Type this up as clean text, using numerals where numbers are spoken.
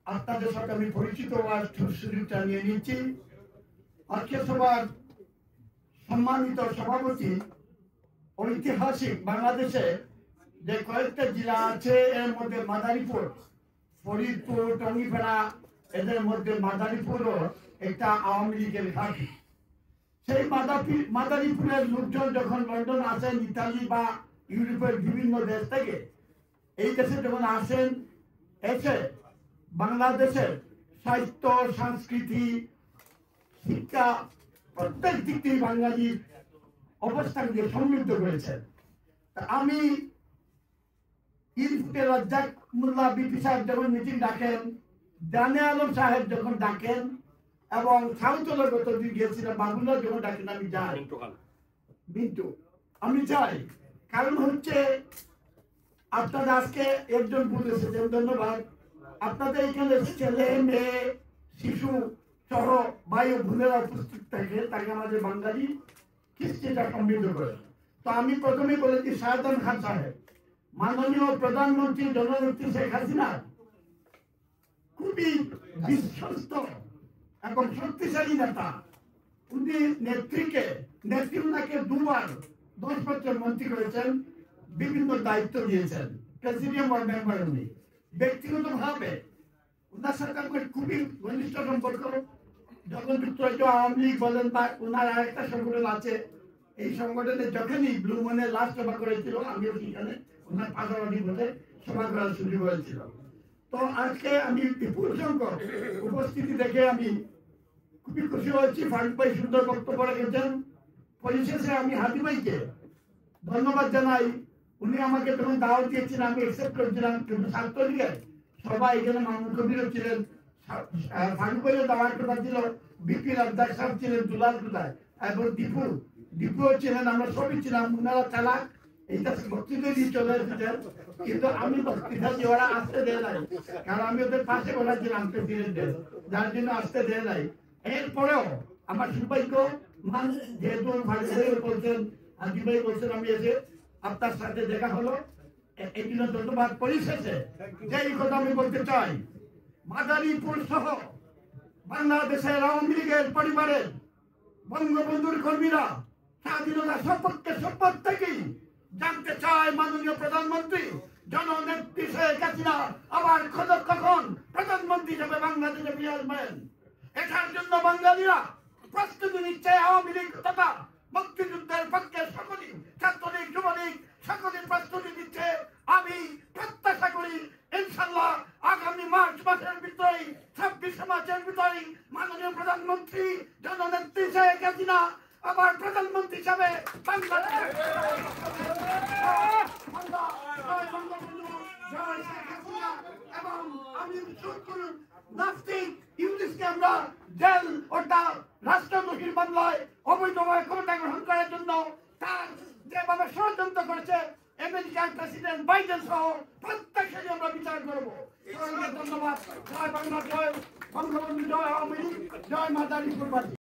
আপনাদের সাথে আমি পরিচিত হওয়ার সুযোগটা নিয়ে নিচ্ছি। আজকে সবার সম্মানিত সভাপতি, ঐতিহাসিক বাংলাদেশে যে কয়েকটা জেলা আছে এর মধ্যে মাদারীপুর, ফরিদপুর, টঙ্গিপাড়া, এদের মধ্যে মাদারীপুরও একটা আওয়ামী লীগের ঘাঁটি। সেই মাদারীপুরের লোকজন যখন লন্ডন আসেন, ইতালি বা ইউরোপের বিভিন্ন দেশ থেকে এই দেশে যখন আসেন, এসে বাংলাদেশের সাহিত্য, সংস্কৃতি, শিক্ষা প্রত্যেক দিক থেকে বাঙালির অবস্থানকে সমৃদ্ধ করেছেন। আমি ইনস্টিটিউটের রাজ্জাক মোল্লা বিপি সাহেব যখন মিটিং ডাকেন, জানে আলম সাহেব যখন ডাকেন, এবং সাউথলের গত দিন গিয়েছিলাম, বাবুল্লাহ যখন ডাকেন আমি যাই, বিন্টু আমি যাই। কারণ হচ্ছে আপনারা আজকে একজন বলেছেন, ধন্যবাদ। আপনাদের এখানে ছেলে মেয়ে শিশু সহ ভাই ও বোনেরা উপস্থিত থাকে, তাকে আমাদের বাঙালি কৃষ্টিটা সমৃদ্ধ করে। তো আমি প্রথমে বলেছি শাহজাহান খান সাহেব, মাননীয় প্রধানমন্ত্রী জননেত্রী শেখ হাসিনা খুবই বিশ্বস্ত এবং শক্তিশালী নেতা। উনি নেত্রী উনাকে দুবার 10 বছর মন্ত্রী করেছেন, বিভিন্ন দায়িত্ব দিয়েছেন, প্রেসিডিয়াম ওয়ার্ড মেম্বার। উনি ব্যক্তিগত ভাবে উনার সাথে আমার খুবই ঘনিষ্ঠ সম্পর্ক। যখন যুক্তরাজ্য আওয়ামী লীগ বলেন বা উনার আরেকটা সংগঠন আছে, এই সংগঠনে যখনই ব্লু মনে লাস্ট সভা করেছিল, আমিও সেখানে ওনার পাশাপাশি বলে সভা করার সুযোগ হয়েছিল। তো আজকে আমি বিপুল সংখ্যক উপস্থিতি দেখে আমি খুবই খুশি হয়েছি। ফারুক ভাই সুন্দর বক্তব্য রেখেছেন। পরিশেষে আমি হাদি ভাইকে ধন্যবাদ জানাই। উনি আমাকে যখন দাওয়াত দিয়েছিলেন আমি অ্যাকসেপ্ট করেছিলাম, কিন্তু ছাত্রলীগের সবাই এখানে মাহমুদ কবিরও ছিলেন, ফারুক ভাইও দাওয়াত কথা ছিল, বিপি রাজ্জাক সাহেব ছিলেন, দুলাল কোথায়, এবং দীপুও ছিলেন, আমরা সবই ছিলাম। উনারা চালাক, এইটা বক্তৃতা দিয়ে চলে এসেছেন, কিন্তু আমি বক্তৃতা দিয়ে ওরা আসতে দেয় নাই, কারণ আমি ওদের পাশে বলেছিলাম প্রেসিডেন্টের, যার জন্য আসতে দেয় নাই। এরপরেও আমার সৌভাগ্য, যেহেতু বলছেন, হাজি ভাই বলছেন, আমি এসে আপনার সাথে দেখা হলো, এই জন্য ধন্যবাদ। পরিশেষে যেই কথা আমি বলতে চাই, মাদারীপুর সহ বাংলাদেশের আওয়ামী লীগের পরিবারের বঙ্গবন্ধুর কর্মীরা স্বাধীনতা সপক্ষে শপথ থেকেই জানতে চায় মাননীয় প্রধানমন্ত্রী জননেত্রী শেখ হাসিনা আবার কখন প্রধানমন্ত্রী হিসেবে বাংলাদেশে ফিরে আসবেন। এটার জন্য বাঙালিরা প্রস্তুতি নিচ্ছে। আওয়ামী লীগ তথা মুক্তিযুদ্ধের পক্ষে সকলেই, ছাত্রলীগ, যুবলীগ সকলেই প্রস্তুতি দিচ্ছে। আমি প্রত্যাশা করি ইনশাল্লাহ আগামী মার্চ মাসের ভিতরেই, 26 মার্চের ভিতরেই মাননীয় প্রধানমন্ত্রী জননেত্রী শেখ হাসিনা আবার প্রধানমন্ত্রী হিসাবে বাংলাদেশ। এবং আমি নাস্তিক ইউনিসকে আমরা জেল ওটা রাষ্ট্রদ্রোহী মামলায় অবৈধভাবে ক্ষমতা গ্রহণ করার জন্য তার যেভাবে ষড়যন্ত্র করেছে আমেরিকার প্রেসিডেন্ট বাইডেন সহ প্রত্যেককে আমরা বিচার করবো। ধন্যবাদ। জয় বাংলা, জয় বঙ্গবন্ধু, জয় আওয়ামী লীগ, জয় মাদারীপুরবাসী।